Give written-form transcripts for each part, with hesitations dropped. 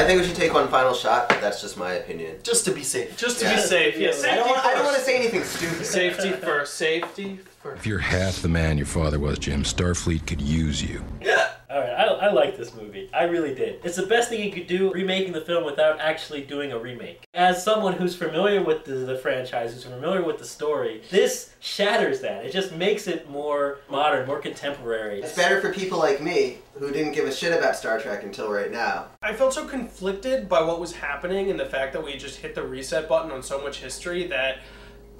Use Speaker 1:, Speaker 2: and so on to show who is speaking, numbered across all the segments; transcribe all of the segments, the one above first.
Speaker 1: think we should take one final shot, but that's just my opinion.
Speaker 2: Just to be safe.
Speaker 3: Just to be safe. Yeah, safety
Speaker 1: I don't want to say anything stupid.
Speaker 3: Safety first. Safety first.
Speaker 4: If you're half the man your father was, Jim, Starfleet could use you.
Speaker 3: Yeah.
Speaker 5: Alright, I like this movie. I really did. It's the best thing you could do, remaking the film without actually doing a remake. As someone who's familiar with the franchise, who's familiar with the story, this shatters that. It just makes it more modern, more contemporary.
Speaker 1: It's better for people like me, who didn't give a shit about Star Trek until right now.
Speaker 3: I felt so conflicted by what was happening and the fact that we just hit the reset button on so much history that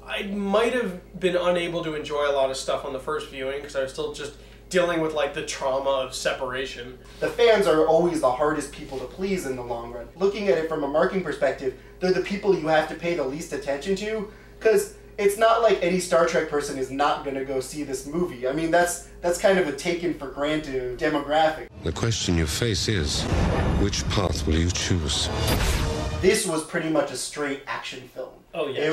Speaker 3: I might have been unable to enjoy a lot of stuff on the first viewing because I was still just dealing with like the trauma of separation.
Speaker 2: The fans are always the hardest people to please in the long run. Looking at it from a marketing perspective, they're the people you have to pay the least attention to, because it's not like any Star Trek person is not going to go see this movie. I mean, that's kind of a taken for granted demographic.
Speaker 4: The question you face is, which path will you choose?
Speaker 2: This was pretty much a straight action film.
Speaker 5: Oh yeah.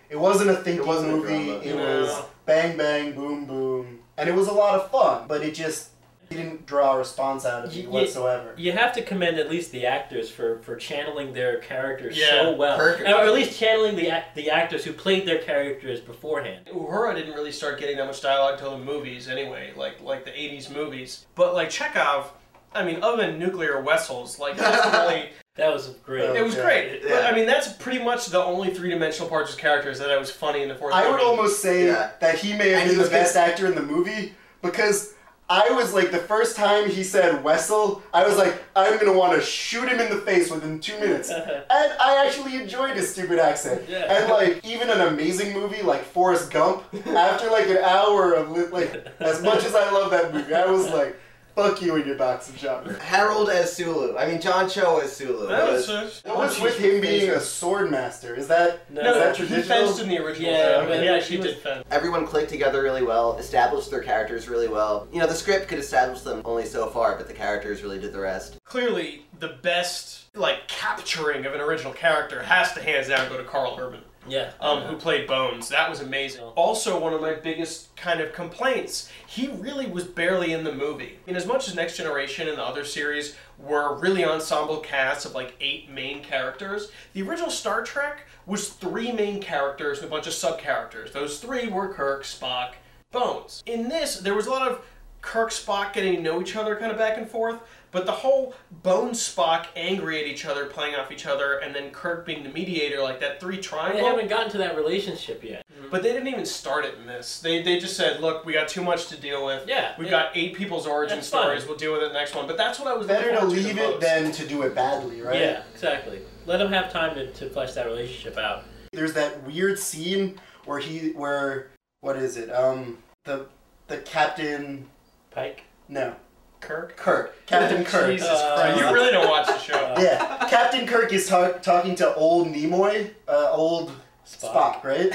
Speaker 2: It wasn't a thinking movie.
Speaker 1: A drama.
Speaker 2: It was bang bang, boom boom. And it was a lot of fun, but it just didn't draw a response out of you whatsoever.
Speaker 5: You have to commend at least the actors for channeling their characters so well.
Speaker 1: Perfect.
Speaker 5: Or at least channeling the actors who played their characters beforehand.
Speaker 3: Uhura didn't really start getting that much dialogue until the movies anyway, like the 80s movies. But like Chekhov, I mean, other than nuclear vessels, like that's really...
Speaker 5: That was great.
Speaker 3: It was great.
Speaker 1: Yeah.
Speaker 3: But I mean, that's pretty much the only three-dimensional parts of characters that I was funny in the fourth movie.
Speaker 2: I would almost say that he may have been the best actor in the movie, because I was like, the first time he said Wessel, I was like, I'm going to want to shoot him in the face within 2 minutes. And I actually enjoyed his stupid accent.
Speaker 5: Yeah.
Speaker 2: And like, even an amazing movie like Forrest Gump, after like an hour of, like, as much as I love that movie, I was like, fuck you and your boxing genre.
Speaker 1: Harold as Sulu. I mean, John Cho as Sulu.
Speaker 2: What was with him being a sword master? Is that
Speaker 3: he
Speaker 2: traditional?
Speaker 3: fenced in the original film.
Speaker 5: but
Speaker 3: He actually did fence.
Speaker 1: Everyone clicked together really well, established their characters really well. You know, the script could establish them only so far, but the characters really did the rest.
Speaker 3: Clearly, the best like capturing of an original character has to hands down go to Carl Urban.
Speaker 5: Yeah.
Speaker 3: Who played Bones. That was amazing. Also, one of my biggest kind of complaints, he really was barely in the movie. I mean, as much as Next Generation and the other series were really ensemble casts of like 8 main characters, the original Star Trek was 3 main characters and a bunch of sub-characters. Those 3 were Kirk, Spock, Bones. In this, there was a lot of Kirk, Spock getting to know each other kind of back and forth, but the whole Bones, Spock angry at each other, playing off each other, and then Kirk being the mediator, like that 3 triangle.
Speaker 5: They haven't gotten to that relationship yet.
Speaker 3: But they didn't even start it in this. They just said, look, we got too much to deal with.
Speaker 5: Yeah.
Speaker 3: We've got 8 people's origin
Speaker 5: That's
Speaker 3: stories.
Speaker 5: fine.
Speaker 3: We'll deal with it next one. But that's what I was
Speaker 2: Better to
Speaker 3: looking forward
Speaker 2: leave
Speaker 3: the
Speaker 2: it
Speaker 3: most.
Speaker 2: than to do it badly, right?
Speaker 5: Yeah, exactly. Let them have time to flesh that relationship out.
Speaker 2: There's that weird scene where what is it? The captain.
Speaker 5: Pike?
Speaker 2: No.
Speaker 3: Kirk?
Speaker 2: Captain Kirk.
Speaker 3: Jesus Christ. You really don't watch the show.
Speaker 2: Yeah. Captain Kirk is talking to old Nimoy, old Spock, right?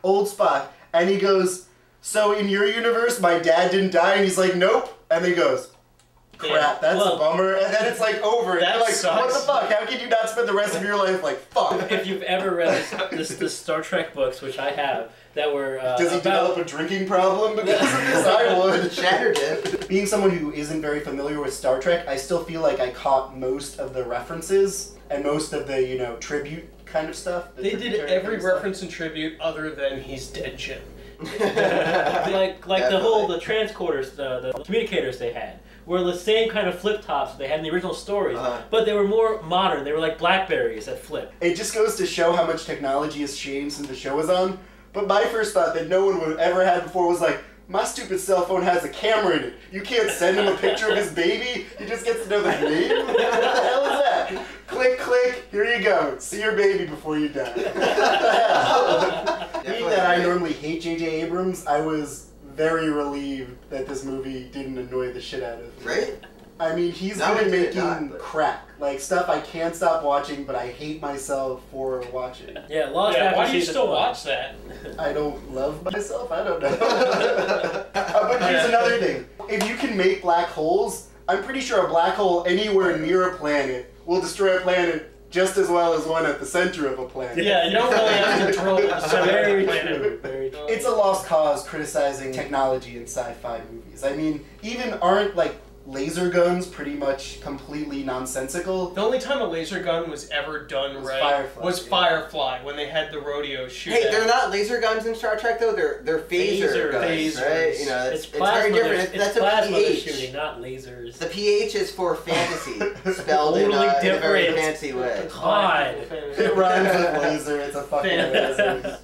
Speaker 2: Old Spock. And he goes, so in your universe, my dad didn't die? And he's like, nope. And then he goes, crap, that's a bummer. And then it's like over. And
Speaker 3: That
Speaker 2: you're like,
Speaker 3: sucks.
Speaker 2: what the fuck? How can you not spend the rest of your life like, fuck?
Speaker 5: If you've ever read the Star Trek books, which I have, that were
Speaker 2: Does he develop a drinking problem because of this? I would.
Speaker 1: Shatter did.
Speaker 2: Being someone who isn't very familiar with Star Trek, I still feel like I caught most of the references and most of the, tribute kind of stuff.
Speaker 3: They did every reference and tribute other than he's dead, Jim.
Speaker 5: like the transcoders, the communicators they had were the same kind of flip tops they had in the original stories, but they were more modern. They were like Blackberries that flip.
Speaker 2: It just goes to show how much technology has changed since the show was on. But my first thought that no one would have ever had before was like, my stupid cell phone has a camera in it. You can't send him a picture of his baby. He just gets to know the name. What the hell is that? Click, click. Here you go. See your baby before you die. What the hell? Being that I normally hate J.J. Abrams, I was very relieved that this movie didn't annoy the shit out of me.
Speaker 1: Right?
Speaker 2: I mean, he's good at making crap. Like, stuff I can't stop watching, but I hate myself for watching.
Speaker 5: Yeah, Lost after
Speaker 3: why do you
Speaker 5: season
Speaker 3: still
Speaker 5: 1.
Speaker 3: watch that?
Speaker 2: I don't love myself? I don't know. But here's another thing. If you can make black holes, I'm pretty sure a black hole anywhere near a planet will destroy a planet just as well as one at the center of a planet.
Speaker 3: Yeah, you don't really have control of the center of the planet.
Speaker 2: It's a lost cause criticizing technology in sci-fi movies. I mean, even aren't, like, laser guns pretty much completely nonsensical.
Speaker 3: The only time a laser gun was ever done
Speaker 2: Was
Speaker 3: right
Speaker 2: Firefly,
Speaker 3: was
Speaker 2: yeah.
Speaker 3: Firefly when they had the rodeo shootout.
Speaker 1: Hey, they're not laser guns in Star Trek though. They're phaser guns,
Speaker 3: Phasers.
Speaker 1: right? You know,
Speaker 5: It's
Speaker 1: it's
Speaker 5: plasma.
Speaker 1: very different.
Speaker 5: It's
Speaker 1: That's
Speaker 5: plasma
Speaker 1: a
Speaker 5: they're
Speaker 1: pH.
Speaker 5: shooting, not lasers.
Speaker 1: The pH is for fantasy, spelled in,
Speaker 5: Totally
Speaker 1: in a very
Speaker 5: different.
Speaker 1: fancy way.
Speaker 5: God.
Speaker 2: It rhymes with laser. It's a fucking laser.